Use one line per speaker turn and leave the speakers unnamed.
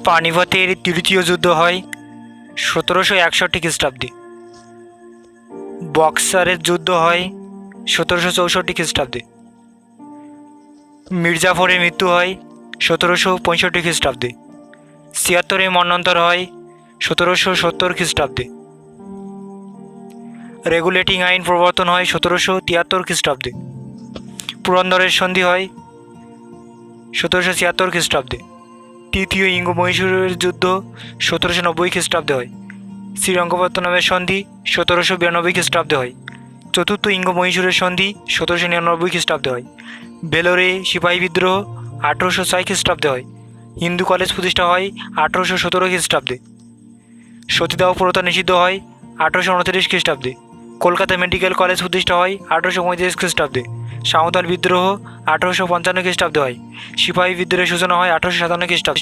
পানিপথের তৃতীয় যুদ্ধ হয় 1761 খ্রিস্টাব্দে। বক্সারের যুদ্ধ হয় 1764 খ্রিস্টাব্দে। মির্জাফরের মৃত্যু হয় 1765 খ্রিস্টাব্দে। ছিয়াত্তরের মন্বন্তর হয় 1770 খ্রিস্টাব্দে। রেগুলেটিং আইন প্রবর্তন হয় 1773 খ্রিস্টাব্দে। পুরন্দরের সন্ধি হয় 1776 খ্রিস্টাব্দে। তৃতীয় ইঙ্গ মহীশূরের যুদ্ধ 1790 খ্রিস্টাব্দে হয়। শ্রীরঙ্গপত্তনমের সন্ধি 1792 খ্রিস্টাব্দে হয়। চতুর্থ ইঙ্গ মহীশূরের সন্ধি 1799 খ্রিস্টাব্দে হয়। ভেলোরে সিপাহী বিদ্রোহ 1806 খ্রিস্টাব্দে হয়। হিন্দু কলেজ প্রতিষ্ঠা হয় 1817 খ্রিস্টাব্দে। সতীদাহ প্রথা নিষিদ্ধ হয় 1829 খ্রিস্টাব্দে। কলকাতা মেডিকেল কলেজ প্রতিষ্ঠা হয় 1835 খ্রিস্টাব্দে। সাঁওতাল বিদ্রোহ 1855 খ্রিস্টাব্দে হয়। সিপাহী বিদ্রোহের সূচনা হয় 1857 খ্রিস্টাব্দে।